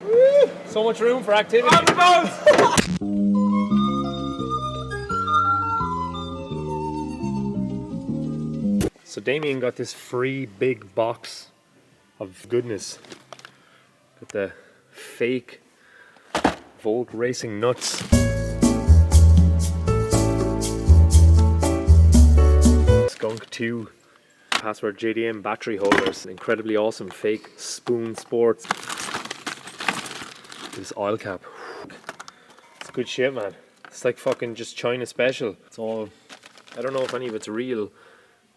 Woo! So much room for activity. So Damien got this free big box of goodness. Got the fake Volt Racing nuts. Skunk 2 Password JDM battery holders. Incredibly awesome fake Spoon Sports. This oil cap. It's good shit, man. It's like fucking just China special. It's all, I don't know if any of it's real.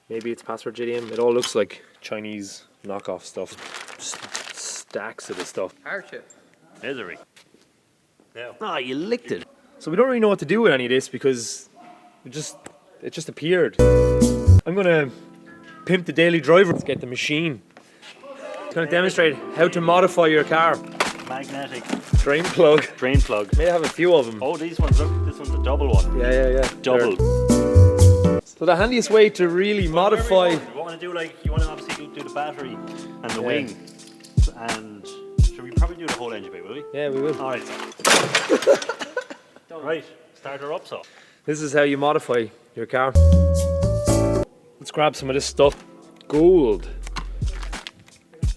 Maybe it's Password JDM. It all looks like Chinese knockoff stuff. Just stacks of the stuff. Hardship. Misery. No. Ah, you licked it. So we don't really know what to do with any of this because it just appeared. I'm gonna pimp the daily driver. Let's get the machine. It's gonna demonstrate how to modify your car. Magnetic. Drain plug. Drain plug. May have a few of them. Oh, these ones, look, this one's a double one. Yeah. Double. So the handiest way to really modify... You want to do like, you want to obviously do the battery and the wing. And should we probably do the whole engine bay, will we? Yeah, we will. Alright, so. Right, start her up, so. This is how you modify your car. Let's grab some of this stuff. Gold.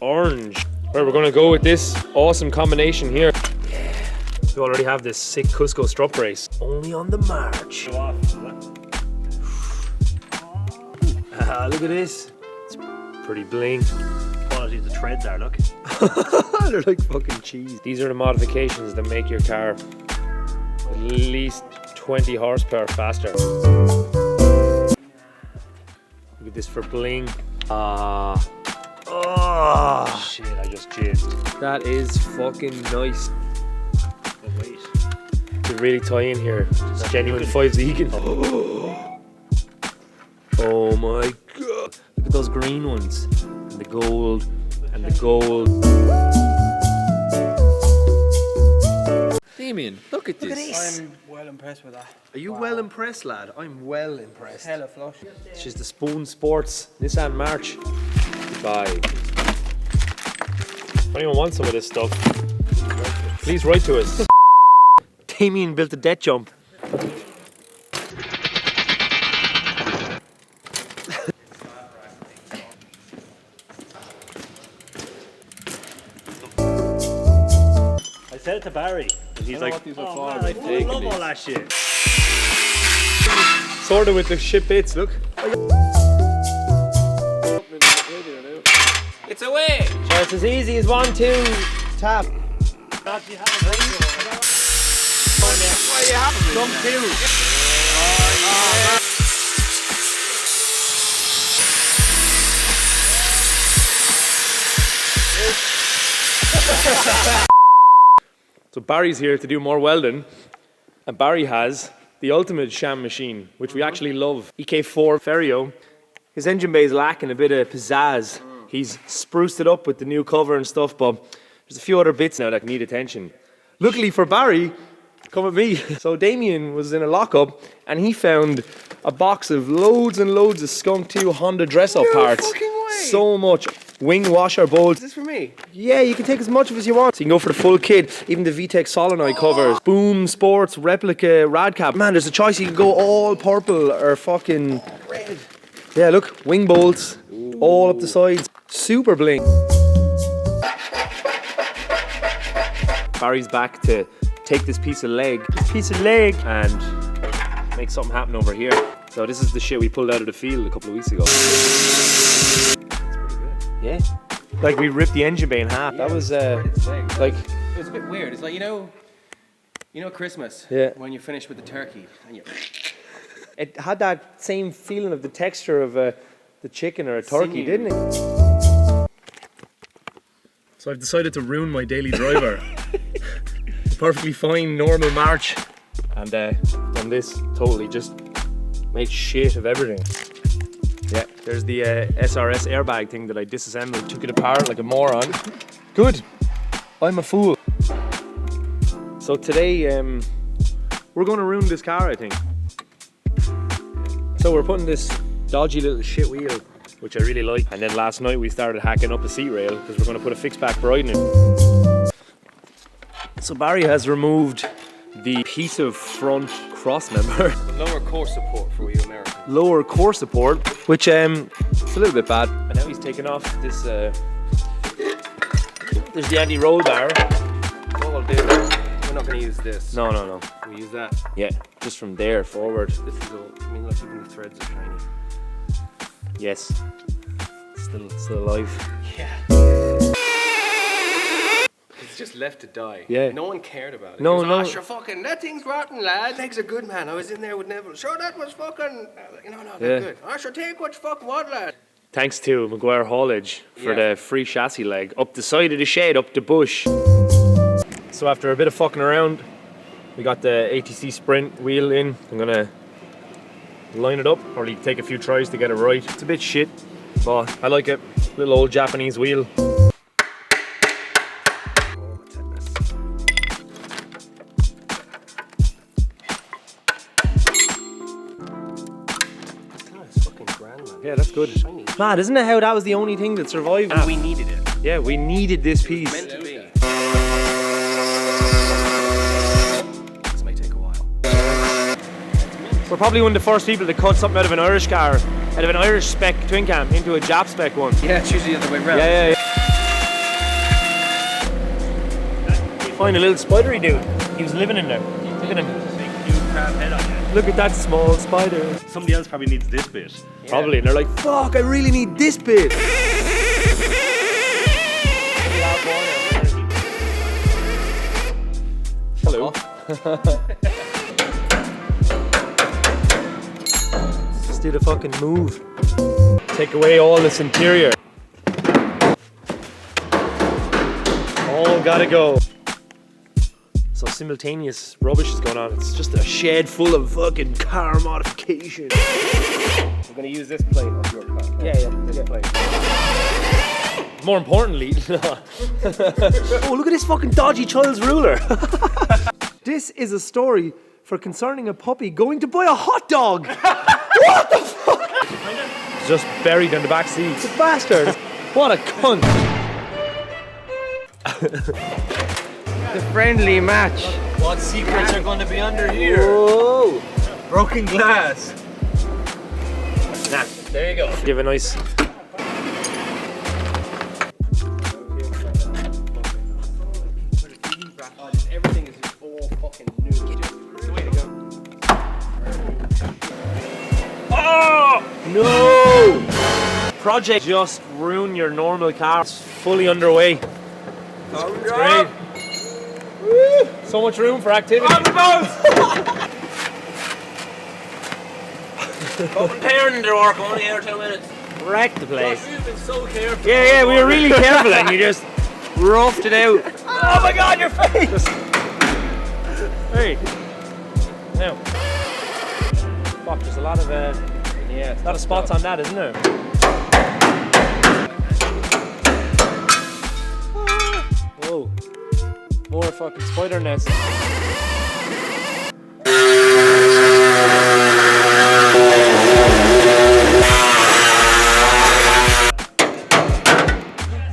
Orange. Right, we're going to go with this awesome combination here. Yeah. We already have this sick Cusco strut brace. Only on the March. Go off, Look at this. It's pretty bling. quality of the treads are, look. They're like fucking cheese. These are the modifications that make your car at least 20 horsepower faster. Look at this for bling. Oh shit, I just jizzed. That is fucking nice. But wait. To really tie in here. It's genuine 5s Egan. Oh my god. Look at those green ones. And the gold. And the gold. Damien, look at this. I'm well impressed with that. Are you well impressed, lad? I'm well impressed. Hella flush. It's just the Spoon Sports Nissan March. Goodbye. If anyone wants some of this stuff, please write to us. Damien built a debt jump. I said it to Barry, and he's like, oh man, I fucking love all that shit. Sorted with the shit bits, look. It's away! So it's as easy as 1, 2, tap. Jump 2. So Barry's here to do more welding, and Barry has the ultimate sham machine, which we actually love. EK4 Foryou. His engine bay is lacking a bit of pizzazz. He's spruced it up with the new cover and stuff, but there's a few other bits now that need attention. Luckily for Barry, come with me. So Damien was in a lockup, and he found a box of loads and loads of Skunk 2 Honda dress-up parts. So much. Wing washer bolts. Is this for me? Yeah, you can take as much of as you want. So you can go for the full kit, even the VTEC solenoid covers. Boom Sports replica rad cap. Man, there's a choice. You can go all purple or fucking red. Yeah, look, wing bolts, all up the sides. Super bling. Barry's back to take this piece of leg, and make something happen over here. So this is the shit we pulled out of the field a couple of weeks ago. Yeah, like we ripped the engine bay in half. Yeah, that was like it was a bit weird. It's like you know Christmas. Yeah. When you finish with the turkey and you. It had that same feeling of the texture of the chicken or a turkey, Sinew. didn't it? So I've decided to ruin my daily driver. Perfectly fine, normal March, and done this totally just made shit of everything. Yeah, there's the SRS airbag thing that I disassembled, took it apart like a moron. Good, I'm a fool. So today, we're going to ruin this car, I think. So we're putting this dodgy little shit wheel, which I really like. And then last night we started hacking up the seat rail because we're going to put a fixed back bride in it. So Barry has removed the piece of front cross member. Lower core support for you Americans. Lower core support, which it's a little bit bad. And now he's taken off this. There's the anti-roll bar. What we'll do, we're not going to use this. No, no, no. We'll use that. Yeah, just from there forward. This is all, I mean, like even the threads are shiny. Yes. Still alive. Yeah. It's just left to die. Yeah. No one cared about it. No, He goes, no. "Oh, sure, fucking, that thing's rotten, lad. Meg's a good man. I was in there with Neville. Sure, that was fucking, no, they're Yeah. good. I sure take what you fucking want, lad. Thanks to Maguire Haulage for Yeah. the free chassis leg up the side of the shed, up the bush. So after a bit of fucking around, we got the ATC Sprint wheel in. I'm gonna line it up, probably take a few tries to get it right. It's a bit shit, but I like it. Little old Japanese wheel. Oh, tetanus. That's fucking grand, man. Yeah, that's good. Shiny. Mad, isn't it how that was the only thing that survived? We needed it. Yeah, we needed this piece. Meant to be. This may take a while. We're probably one of the first people to cut something out of an Irish car, out of an Irish spec twin cam into a Jap spec one. Yeah, it's usually the other way around. Yeah. Find a little spidery dude. He was living in there. Look at him. Big huge crab head on you. Look at that small spider. Somebody else probably needs this bit. Probably, and they're like, fuck, I really need this bit. Hello. Just did a fucking move. Take away all this interior. All gotta go. So simultaneous rubbish is going on. It's just a shed full of fucking car modification. We're going to use this plate of your car. Yeah. This plate. More importantly, oh, look at this fucking dodgy child's ruler. This is a story for concerning a puppy going to buy a hot dog. What the fuck? It's just buried in the back seat. The bastard. What a cunt. The friendly match. What secrets are going to be under here? Whoa. Broken glass. Nah, there you go. Give a nice. Everything is just all fucking new. It's the way to go. Oh! No! Project just ruin your normal car. It's fully underway. It's great. Woo! So much room for activity. Open pairing into work, only here 2 minutes. Wrecked the place. You've been so careful. Yeah, we were really careful and you just roughed it out. Oh my god, your face! Hey. Now. Fuck, there's a lot of a lot of spots on that, isn't there? Whoa. More fucking spider nests.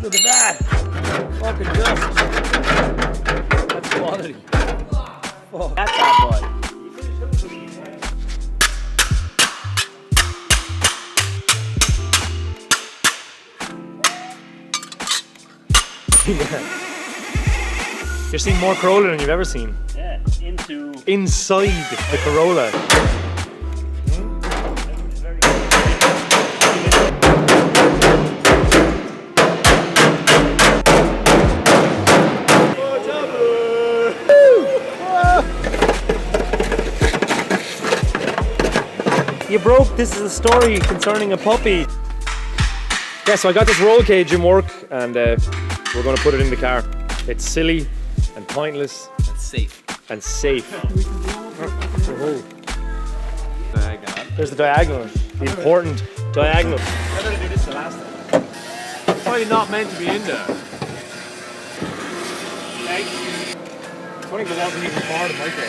Look at that! Fucking dust. That's quality. Fuck. That's that boy. You're seeing more Corolla than you've ever seen. Yeah, into. Inside the Corolla. You broke. This is a story concerning a puppy. Yeah, so I got this roll cage in work and we're going to put it in the car. It's silly and pointless That's safe. and safe. Oh. Diagonal. There's the diagonal, the important diagonal. I better do this the last time. It's probably not meant to be in there. It's funny because it wasn't even part of the micro.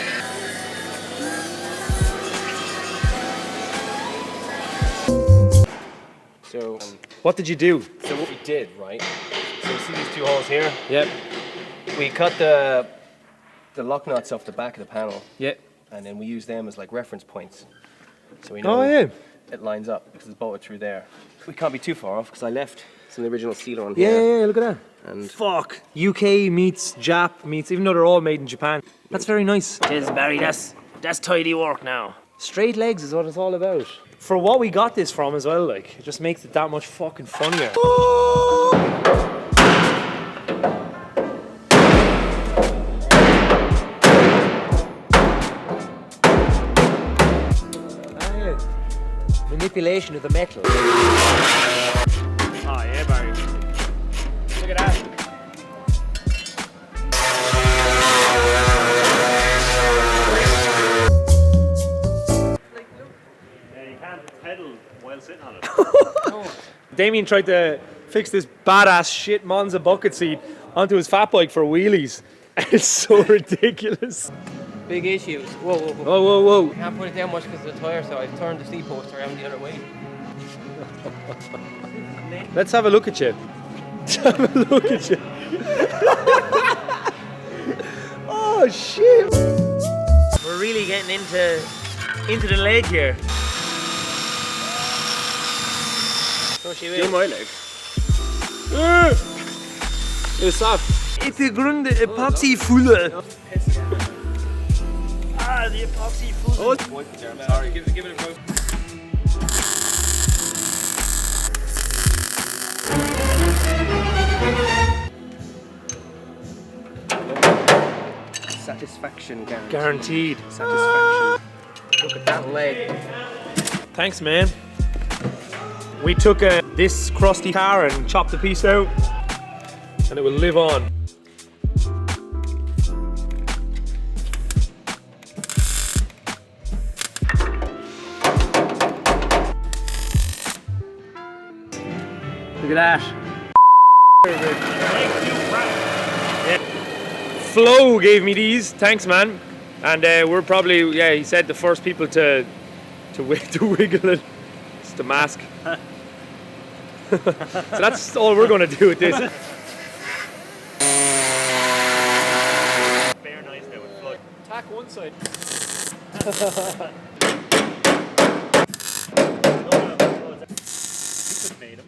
So, What did you do? so what we did, right? So you see these two holes here? Yep. We cut the the lock nuts off the back of the panel, Yeah. and then we use them as like reference points. So we know Oh, yeah. it lines up because it's bolted through there. We can't be too far off because I left some of the original sealer on Yeah, here. yeah, look at that. And Fuck. UK meets Jap meets, even though they're all made in Japan. That's very nice. Cheers, Barry. That's tidy work now. Straight legs is what it's all about. For what we got this from as well, like, it just makes it that much fucking funnier. Manipulation of the metal. Oh yeah, Barry. Look at that. Yeah, you can't pedal while sitting on it. Damien tried to fix this badass shit Monza bucket seat onto his fat bike for wheelies. It's so ridiculous. big issues. Whoa, whoa, whoa. Whoa, whoa, whoa. Can't put it down much because of the tyre, so I've turned the seat post around the other way. Let's have a look at you. Let's have a look at you. Oh shit! We're really getting into the leg here. So she will. my leg. It's soft. It's a grunde epoxy fuller. Ah, the epoxy fuller. Oh, sorry, give it a go. Satisfaction guaranteed. Guaranteed. Satisfaction. Look at that leg. Thanks, man. We took this crusty car and chopped a piece out, and it will live on. Look at that. Flo gave me these. Thanks, man. And we're probably, yeah, he said the first people to wiggle it. It's the mask. So that's all we're going to do with this. Very nice now with flood. Tack one side. Just made him.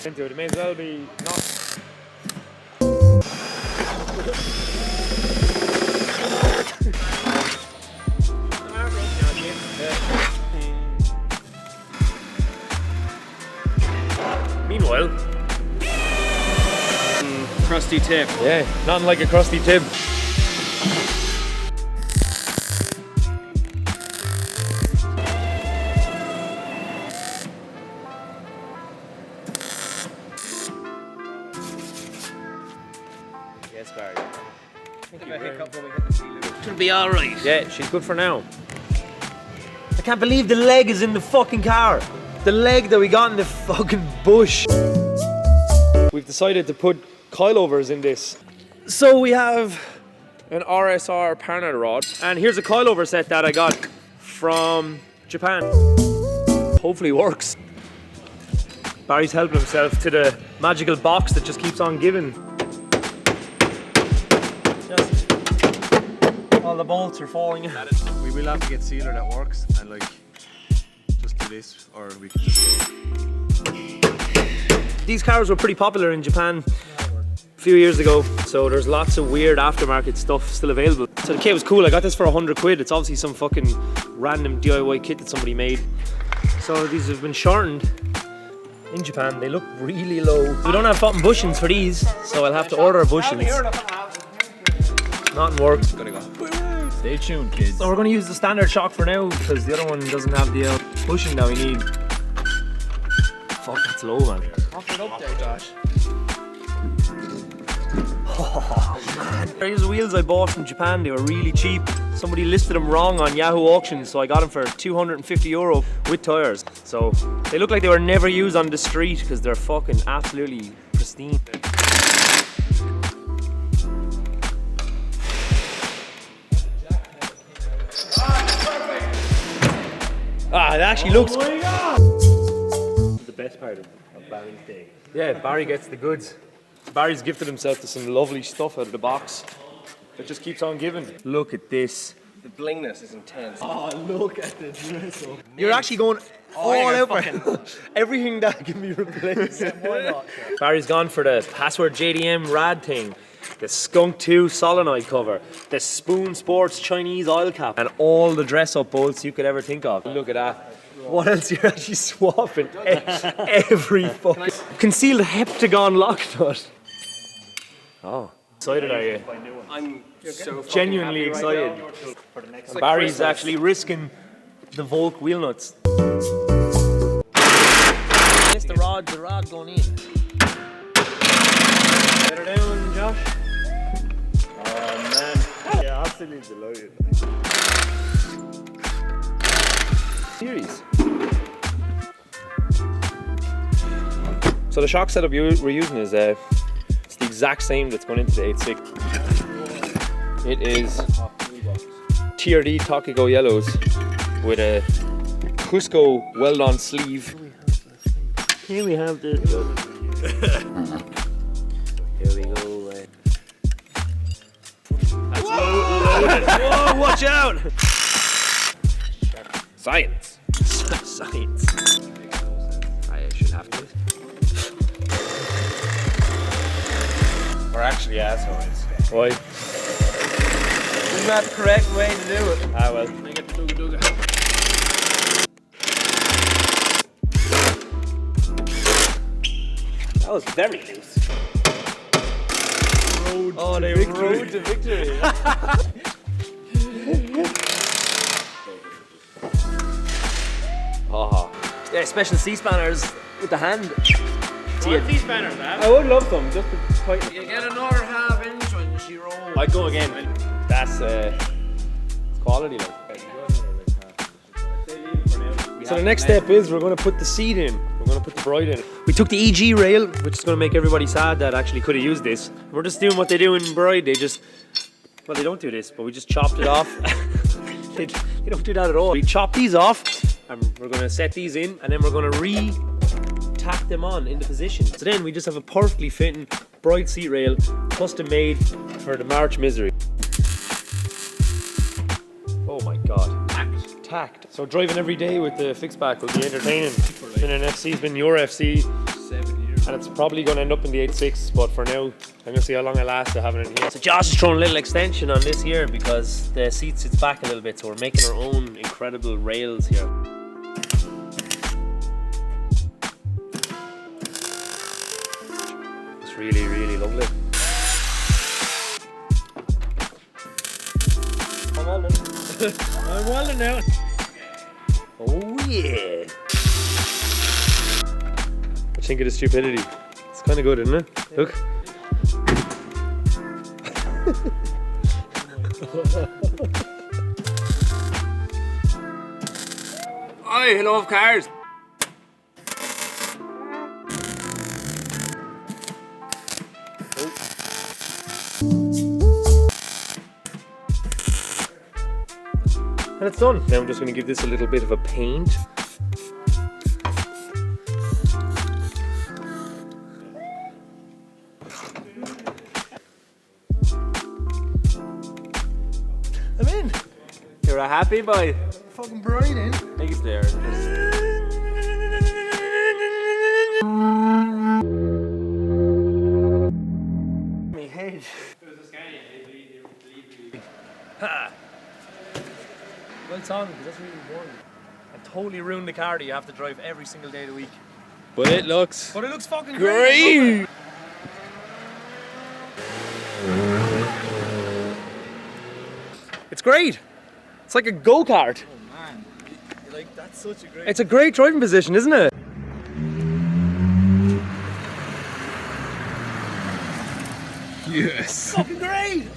Into it. It may as well be not. Meanwhile, Crusty tip. yeah, nothing like a crusty tib. Yes, Barry. Think of a hiccup when we hit the sealer. It'll be alright. Yeah, she's good for now. I can't believe the leg is in the fucking car. The leg that we got in the fucking bush. We've decided to put coilovers in this. So we have an RSR partner rod, and here's a coilover set that I got from Japan. Hopefully works. Barry's helping himself to the magical box that just keeps on giving. All the bolts are falling. We will have to get sealer that works and like just do this, or we can just go. These cars were pretty popular in Japan a few years ago, so there's lots of weird aftermarket stuff still available. So the kit was cool. I got this for 100 quid. It's obviously some fucking random DIY kit that somebody made. So these have been shortened in Japan. They look really low. We don't have fucking bushings for these, so I'll have to order bushings. Nothing works. Stay tuned, kids. So we're going to use the standard shock for now because the other one doesn't have the bushing that we need. Fuck, that's low, man. Offer it up there, Josh. Oh, man. Here's the wheels I bought from Japan. They were really cheap. Somebody listed them wrong on Yahoo Auctions, so I got them for €250 with tyres. So they look like they were never used on the street because they're fucking absolutely pristine. Ah, Ah, it actually looks. The best part of Barry's day. Yeah, Barry gets the goods. Barry's gifted himself to some lovely stuff out of the box. It just keeps on giving. Look at this. The blingness is intense. Oh, look at the dress up. You're actually going all yeah, out for everything that can be replaced. Barry's gone for the Password JDM Rad thing, the Skunk 2 solenoid cover, the Spoon Sports Chinese oil cap, and all the dress-up bolts you could ever think of. Look at that. What else? You're actually swapping every fucking concealed heptagon lock nut. Oh, excited are you? I'm so Genuinely excited. For the next Barry's actually risking the Volk wheel nuts. It's the rod going in. Better down, Josh. Oh man. Yeah, absolutely delighted. Series. So the shock setup we're using is it's the exact same that's going into the 8.6. It is TRD Tokigo yellows with a Cusco weld-on sleeve. Here we have this. Here we go. That's loaded. Whoa, watch out! Science. Science. I should have to. We're actually assholes. Why? Isn't that the correct way to do it? Ah, well. I get the dooga. That was very loose. Oh, they road to victory. Oh. Yeah, special C-spanners with the hand. What these banners have? I would love them, just to tighten. You get another half inch when she rolls. I'd go again. That's it's quality, like. So the next step is we're going to put the seat in. We're going to put the bride in. We took the EG rail, which is going to make everybody sad that actually could have used this. We're just doing what they do in bride. They just, well, they don't do this, but we just chopped it off. they don't do that at all. We chop these off, and we're going to set these in, and then we're going to tack them on into position. So then we just have a perfectly fitting bride seat rail, custom made for the March Misery. Oh my god. Tacked. So driving every day with the fixed back will be entertaining. It's been an FC, it's been your FC. 7 years. And it's probably going to end up in the 8.6, but for now, I'm going to see how long I last to having it in here. So Josh is throwing a little extension on this here because the seat sits back a little bit, so we're making our own incredible rails here. It's really, really lovely. I'm welding. I'm welding now. Oh yeah. What do you think of the stupidity? It's kind of good, isn't it? Look. I love cars. And it's done. Now I'm just going to give this a little bit of a paint. I'm in. You're a happy boy. Fucking bride in. Take it there. My head. Ha. Well done, because that's really important. And totally ruined the car that you have to drive every single day of the week. But it looks But it looks fucking great. It's great. It's like a go-kart. Oh man, like that's such a great. It's a great driving position, isn't it? Yes. Fucking great.